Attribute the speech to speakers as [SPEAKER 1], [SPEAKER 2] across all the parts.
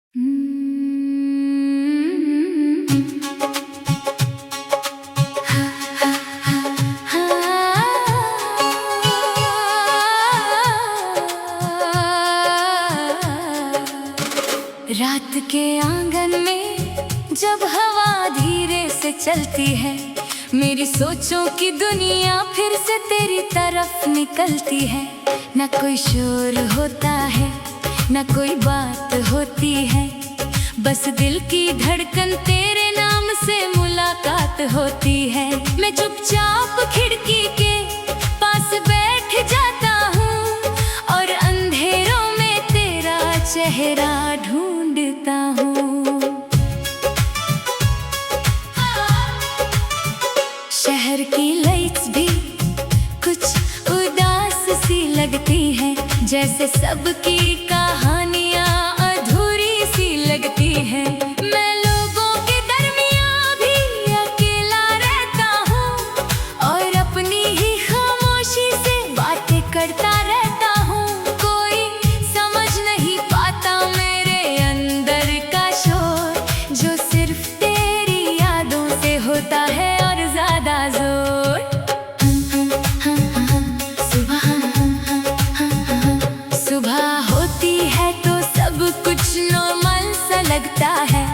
[SPEAKER 1] रात के आंगन में जब हवा धीरे से चलती है, मेरी सोचों की दुनिया फिर से तेरी तरफ निकलती है। न कोई शोर होता है, न कोई बात होती है, बस दिल की धड़कन तेरे नाम से मुलाकात होती है। मैं चुपचाप खिड़की के पास बैठ जाता हूँ और अंधेरों में तेरा चेहरा ढूंढता हूँ। शहर की लाइट्स भी कुछ उदास सी लगती हैं, जैसे सबकी कहानियाँ अधूरी सी लगती हैं। मैं लोगों के दरमियाँ भी अकेला रहता हूँ और अपनी ही खामोशी से बातें करता रहता हूँ। कोई समझ नहीं पाता मेरे अंदर का शोर, जो सिर्फ तेरी यादों से होता है और ज्यादा जोर। सुबह होती है तो सब कुछ नॉर्मल सा लगता है,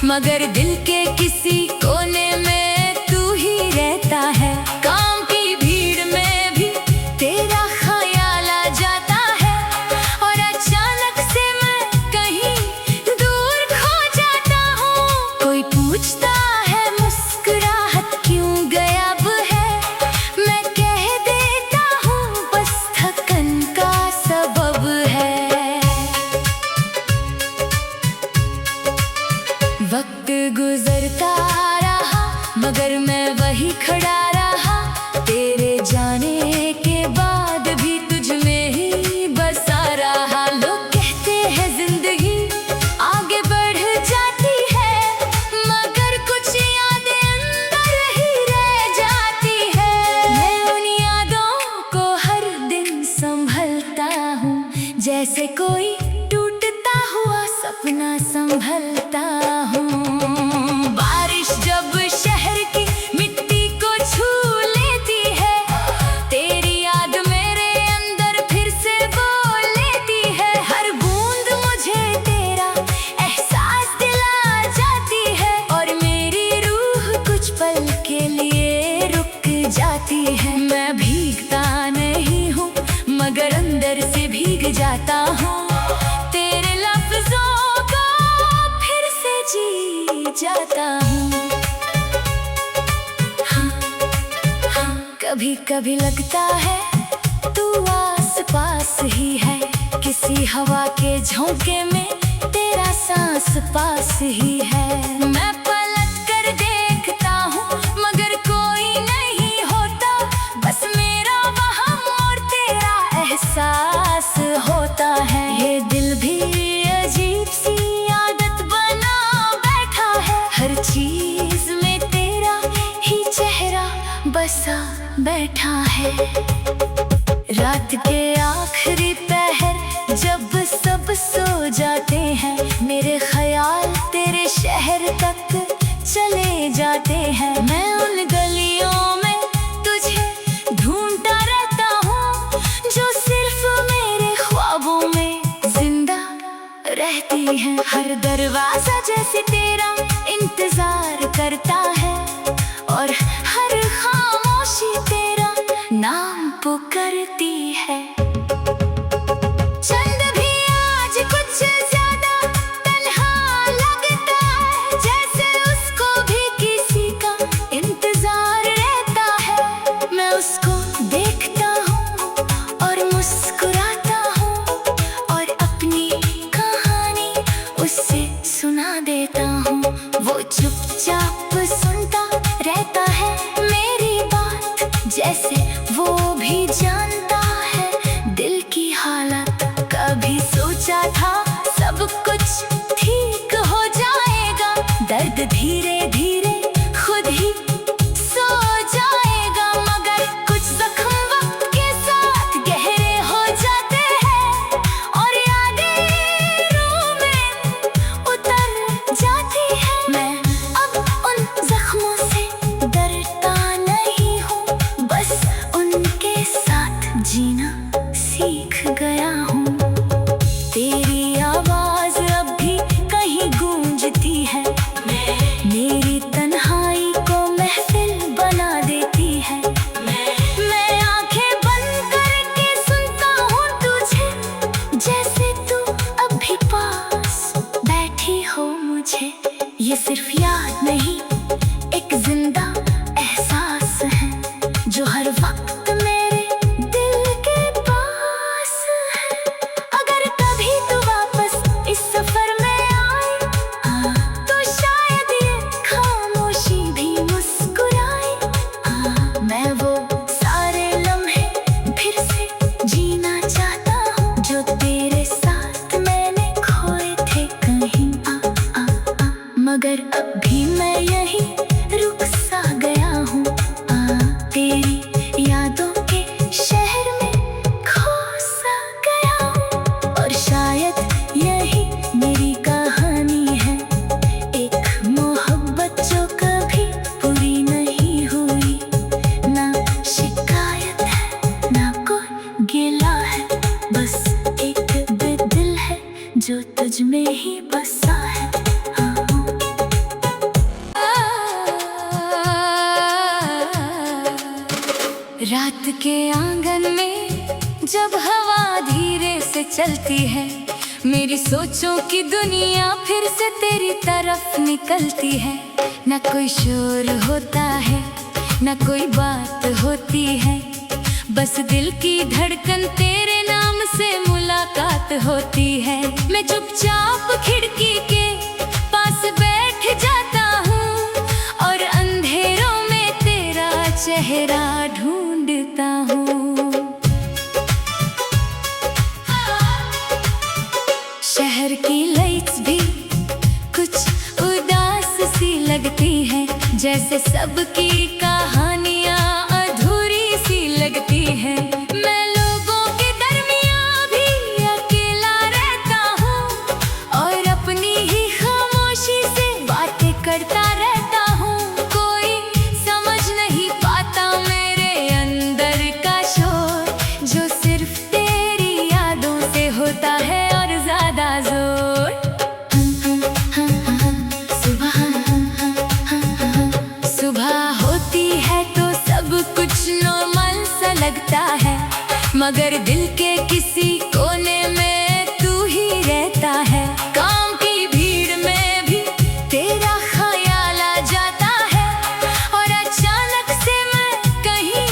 [SPEAKER 1] मगर दिल के किसी कोने में तू ही रहता है। काम की भीड़ में भी तेरा ख्याल आ जाता है और अचानक से मैं कहीं दूर खो जाता हूँ। कोई पूछता है मुस्कुराहट क्यों गायब है, मैं कह देता हूँ बस थकन का सबब है। वक्त गुजरता रहा मगर मैं वही खड़ा रहा, तेरे जाने के बाद भी तुझ में ही बसा रहा। लोग कहते हैं जिंदगी आगे बढ़ जाती है, मगर कुछ यादें अंदर ही रह जाती है। मैं उन यादों को हर दिन संभलता हूँ, जैसे कोई टूटता हुआ सपना संभलता हूँ। बारिश जब शहर की मिट्टी को छू लेती है, तेरी याद मेरे अंदर फिर से बोल लेती है। हर बूंद मुझे तेरा एहसास दिला जाती है और मेरी रूह कुछ पल के लिए रुक जाती है। मैं भीगता नहीं हूँ मगर अंदर से भीग जाता हूँ, तेरे लफ्जों को फिर से जी जाता हूँ। कभी कभी लगता है तू आस पास ही है, किसी हवा के झोंके में तेरा सांस पास ही है। मैं पलट कर देखता हूँ मगर कोई नहीं होता, बस मेरा वहम और तेरा एहसास होता है। ये दिल भी अजीब सी आदत बना बैठा है, हर चीज में तेरा ही चेहरा बसा बैठा है। रात के आखिरी पहर जब सब सो जाते हैं, मेरे ख्याल तेरे शहर तक चले जाते हैं। मैं उन गलियों में तुझे ढूंढता रहता हूँ, जो सिर्फ मेरे ख्वाबों में जिंदा रहती है। हर दरवाजा जैसे तेरा इंतजार करता है और हर खामोशी तेरा नाम पुकारती है। चंद भी आज कुछ ज्यादा तन्हा लगता है, जैसे उसको भी किसी का इंतजार रहता है। मैं उसको देखता हूँ और मुस्कुराता हूँ और अपनी कहानी उससे सुना देता हूँ। वो चुपचाप सुनता रहता है मेरी बात, जैसे वो भी जानता है दिल की हालत। कभी सोचा था सब कुछ ठीक हो जाएगा, दर्द धीरे धीरे खुद ही सो जाएगा, मगर कुछ जख्म वक्त के साथ गहरे हो जाते हैं और यादें रूह में ये सिर्फ याद नहीं, एक जिंदा एहसास है जो हर वक्त मेरे दिल के पास है। अगर कभी तू वापस इस सफर में आए तो शायद ये खामोशी भी मुस्कुराए। मैं वो सारे लम्हे फिर से जीना चाहता हूँ जो तेरे साथ मैंने खोए थे कहीं। मगर अब भी मैं यहीं रुक सा गया हूँ, तेरी यादों के शहर में खो सा गया हूँ। और शायद यही मेरी कहानी है, एक मोहब्बत जो कभी पूरी नहीं हुई। ना शिकायत है ना कोई गिला है, बस एक दिल है जो तुझ में ही बसा है। रात के आंगन में जब हवा धीरे से चलती है, मेरी सोचों की दुनिया फिर से तेरी तरफ निकलती है। न कोई शोर होता है न कोई बात होती है, बस दिल की धड़कन तेरे नाम से मुलाकात होती है। मैं चुपचाप खिड़की के पास बैठ जाता हूँ और अंधेरों में तेरा चेहरा ढूंढता हूँ। शहर की लाइट्स भी कुछ उदास सी लगती है, जैसे सबकी कहानियाँ अधूरी सी लगती है। मैं लोगों के दरमियाँ भी अकेला रहता हूँ और अपनी ही खामोशी से बातें करता रहता हूँ। कोई समझ नहीं पाता मेरे अंदर का शोर, जो सिर्फ तेरी यादों से होता है और ज्यादा जोर। सुबह होती है तो सब कुछ नॉर्मल सा लगता है, मगर दिल के किसी कोने में तू ही रहता है। काम की भीड़ में भी तेरा ख्याल आ जाता है और अचानक से मैं कहीं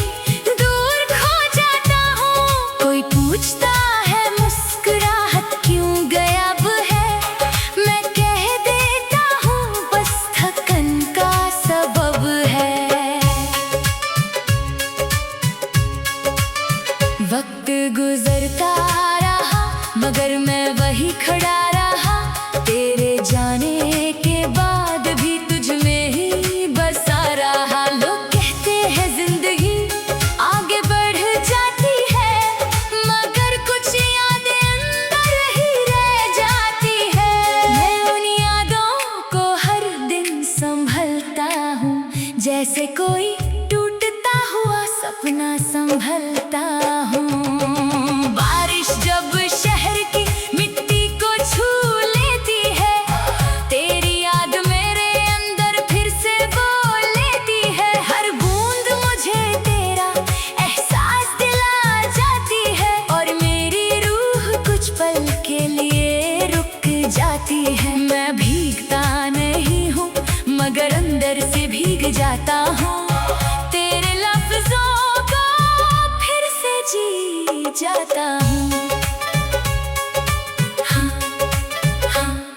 [SPEAKER 1] दूर खो जाता हूँ। कोई पूछता है मुस्कुराहट क्यों गायब है, मैं कह देता हूँ बस थकन का सबब है। वक्त गुजरता रहा मगर मैं वही खड़ा रहा, तेरे जाने के बाद भी तुझ में ही बसा रहा। लोग कहते हैं जिंदगी आगे बढ़ जाती है, मगर कुछ यादें अंदर ही रह जाती है। मैं उन यादों को हर दिन संभलता हूँ, जैसे कोई टूटता हुआ सपना संभलता हूँ। बारिश जब शहर की मिट्टी को छू लेती है, तेरी याद मेरे अंदर फिर से बोल लेती है। हर बूंद मुझे तेरा एहसास दिला जाती है और मेरी रूह कुछ पल के लिए रुक जाती है। मैं भीगता नहीं हूँ मगर अंदर से भीग जाता हूँ, तेरे लफ्जों को फिर से जी जाता हूँ।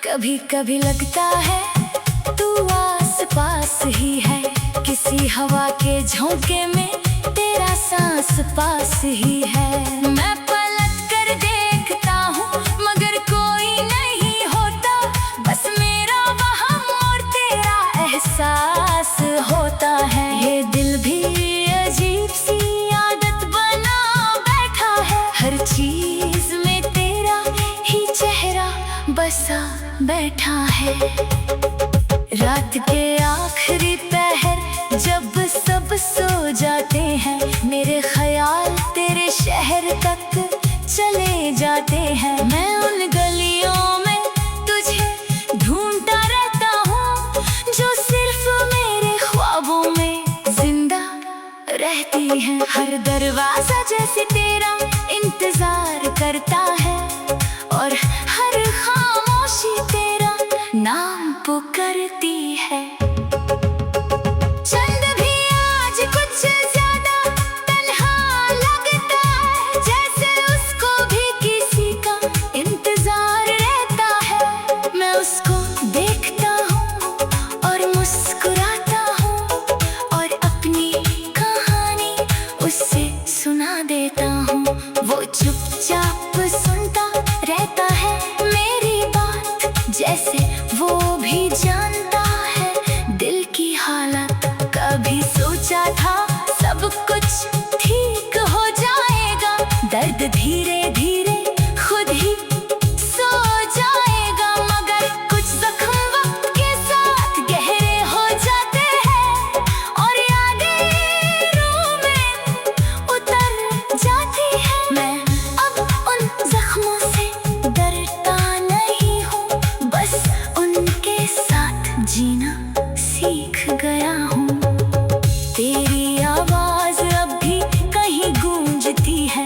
[SPEAKER 1] कभी कभी लगता है तू आस पास ही है, किसी हवा के झोंके में तेरा सांस पास ही है। मैं पलट कर देखता हूँ मगर कोई नहीं होता, बस मेरा वहम और तेरा एहसास होता है। ये दिल भी अजीब सी आदत बना बैठा है, हर चीज में तेरा ही चेहरा बसा बैठा है। रात के आखिरी पहर जब सब सो जाते हैं, मेरे ख्याल तेरे शहर तक चले जाते हैं। मैं उन गलियों में तुझे ढूंढता रहता हूँ जो सिर्फ मेरे ख्वाबों में जिंदा रहती है। हर दरवाजा जैसे तेरा इंतजार करता है और हर खामोशी तेरा नाम पुकारती है। चंद भी आज कुछ ज्यादा तन्हा लगता है, जैसे उसको भी किसी का इंतजार रहता है। मैं उसको देखता हूँ और मुस्कुराता हूँ और अपनी कहानी उससे सुना देता हूँ। वो चुपचाप सुनता रहता है मेरी बात, जैसे वो भी जानता है दिल की हालत। कभी सोचा था सब कुछ ठीक हो जाएगा, दर्द धीरे धीरे खुद ही सो जाएगा। मगर कुछ जख्म वक्त के साथ गहरे हो जाते हैं और यादें रूह में उतर जाती है। मैं अब उन जख्मों से डरता नहीं हूँ, बस उनके साथ जीना सीख गया हूँ। तेरी आवाज अब भी कहीं गूंजती है,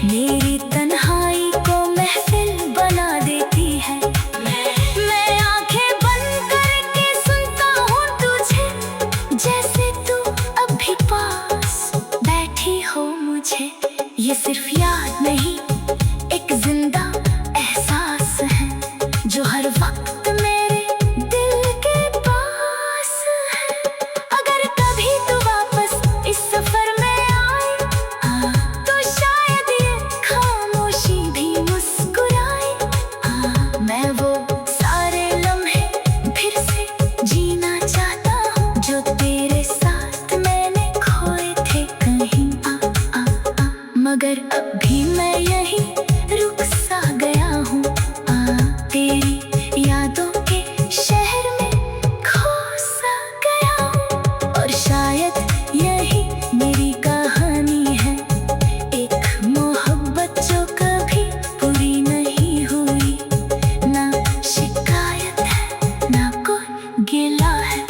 [SPEAKER 1] मेरी तन्हाई को महफिल बना देती है। मैं आंखें बंद करके सुनता हूँ तुझे, जैसे तू अब भी पास बैठी हो मुझे। ये सिर्फ याद नहीं, एक जिंदा एहसास है जो हर वक्त मेरे दिल के पास है। अगर कभी तू वापस इस सफर में आए, तो शायद ये खामोशी भी मुस्कुराए। मैं वो सारे लम्हे फिर से जीना चाहता हूँ जो तेरे साथ मैंने खोए थे कहीं। मगर अब भी मैं यहीं रुक सा गया हूँ, तेरी यादों के शहर में खो सा गया हूँ। और शायद यही मेरी कहानी है, एक मोहब्बत जो कभी पूरी नहीं हुई। ना शिकायत है ना कोई गिला है,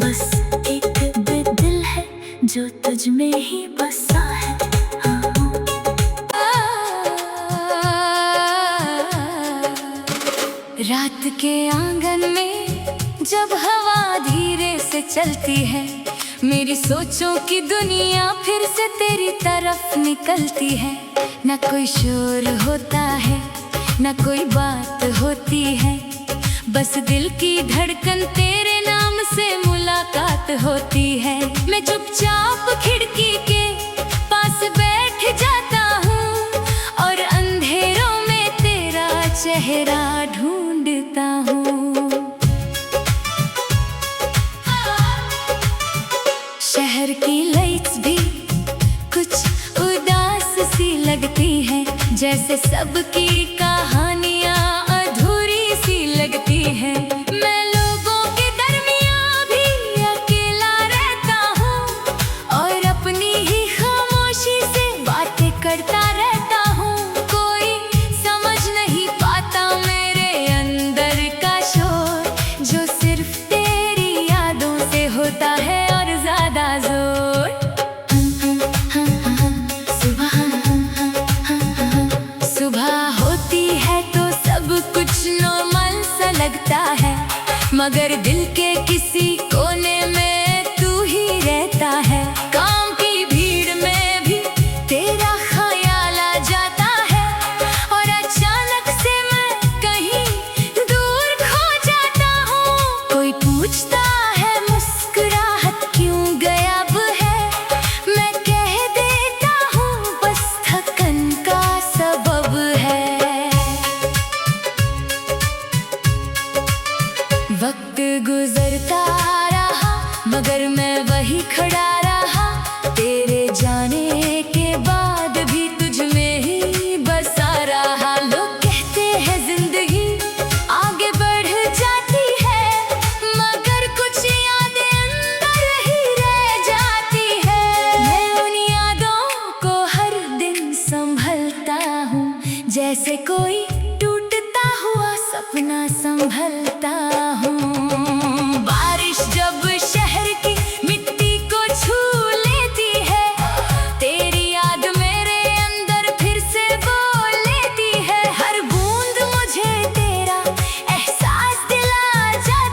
[SPEAKER 1] बस एक दिल है जो तुझ में ही बसा है। रात के आंगन में जब हवा धीरे से चलती है, मेरी सोचों की दुनिया फिर से तेरी तरफ निकलती है। न कोई शोर होता है न कोई बात होती है, बस दिल की धड़कन तेरे नाम से मुलाकात होती है। मैं चुपचाप खिड़की के पास बैठ जाता हूँ और अंधेरों में तेरा चेहरा ढूंढता हूँ। शहर की लाइट्स भी कुछ उदास सी लगती हैं, जैसे सबकी कहानियाँ अधूरी सी लगती हैं। मैं लोगों के दरमियाँ भी अकेला रहता हूँ और अपनी ही खामोशी से बातें करता रहता हूँ। कोई समझ नहीं पाता मेरे अंदर का शोर, जो सिर्फ तेरी यादों से होता है और ज्यादा जोर। सुबह होती है तो सब कुछ नॉर्मल सा लगता है, मगर दिल के किसी कोने में तू ही रहता है। काम की भीड़ में भी तेरा ख्याल आ जाता है और अचानक से मैं कहीं दूर खो जाता हूँ। कोई पूछता है मुस्कुराहट क्यों गायब है, मैं कह देता हूँ बस थकन का सबब है। वक्त गुजरता रहा मगर मैं वही खड़ा रहा, तेरे जाने के बाद भी तुझ में ही बसा रहा। लोग कहते हैं जिंदगी आगे बढ़ जाती है, मगर कुछ यादें अंदर ही रह जाती है। मैं उन यादों को हर दिन संभलता हूँ, जैसे कोई टूटता हुआ सपना संभलता हूँ। बारिश जब शहर की मिट्टी को छू लेती है, तेरी याद मेरे अंदर फिर से बोल लेती है। हर बूंद मुझे तेरा एहसास दिला जाती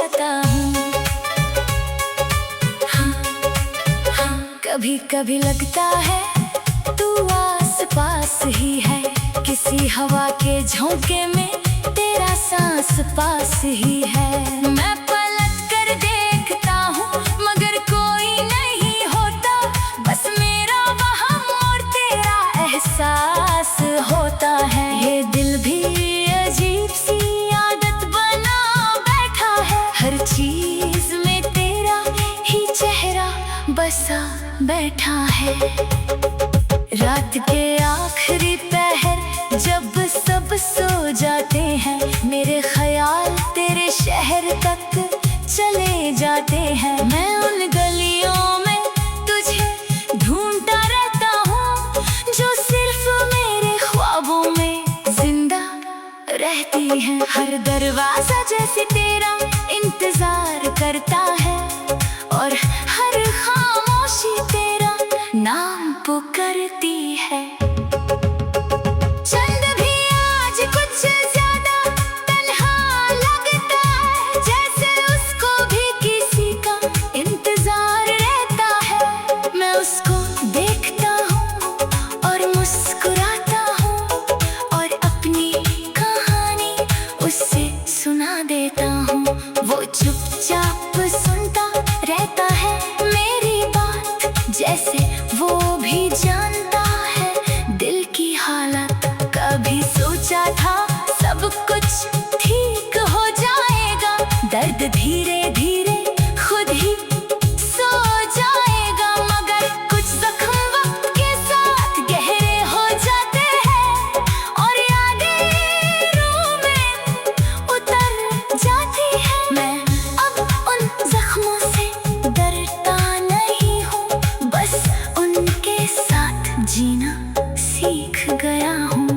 [SPEAKER 1] जाता हूँ। कभी कभी लगता है तू आस पास ही है, किसी हवा के झोंके में तेरा सांस पास ही है। मैं पलट कर देखता हूँ मगर कोई नहीं होता, बस मेरा वहम और तेरा एहसास होता है। ये दिल भी अजीब सी आदत बना बैठा है, हर चीज में तेरा ही चेहरा बसा बैठा है। रात के आखिरी पहर जब सब सो जाते हैं, मेरे ख्याल तेरे शहर तक चले जाते हैं। मैं उन गलियों में तुझे ढूंढता रहता हूँ जो सिर्फ मेरे ख्वाबों में जिंदा रहती है। हर दरवाजा जैसे तेरा इंतजार करता है और हर खामोशी तेरा नाम पुकारती है। चंद भी आज कुछ ज्यादा तन्हा लगता है, जैसे उसको भी किसी का इंतजार रहता है। मैं उसको देखता हूँ और मुस्कुराता हूँ और अपनी कहानी उससे सुना देता हूँ। वो चुपचाप सुनता रहता है मेरी बात, जैसे वो भी जानता है दिल की हालत। कभी सोचा था सब कुछ ठीक हो जाएगा, दर्द धीरे धीरे खुद ही सो जाएगा, मगर कुछ जख्म वक्त के साथ गहरे हो जाते हैं और यादें रूह में उतर जाती है। मैं अब उन जख्मों से डरता नहीं हूँ, बस उनके साथ जीना सीख गया हूँ।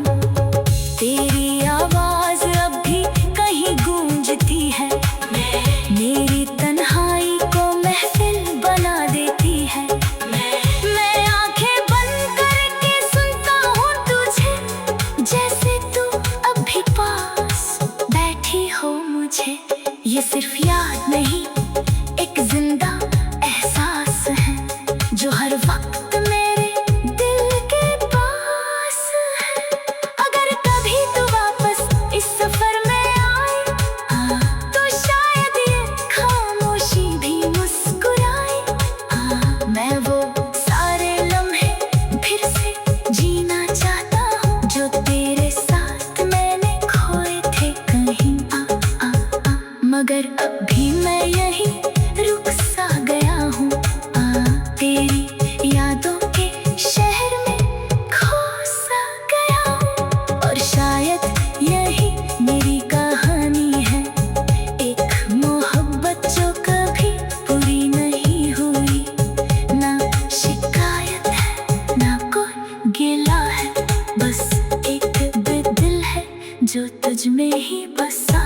[SPEAKER 1] तेरी आवाज अब भी कहीं गूंजती है, मेरी तन्हाई को महफिल बना देती है। मैं आंखें बंद करके सुनता हूँ तुझे, जैसे तू अभी पास बैठी हो मुझे। ये सिर्फ याद नहीं, एक जिंदा एहसास है जो हर वक्त मेरे दिल के पास है। अगर कभी तू वापस इस सफर में आए तो शायद ये खामोशी भी मुस्कुराए। मैं वो सारे लम्हे फिर से जीना चाहता हूँ जो तेरे साथ मैंने खोए थे कहीं। मगर अब भी मैं यहीं रुक सा गया हूँ, तेरी यादों के शहर में खो सा गया हूँ। और शायद यही मेरी कहानी है, एक मोहब्बत जो कभी पूरी नहीं हुई। ना शिकायत है ना कोई गिला है, बस एक दिल है जो तुझ में ही बसा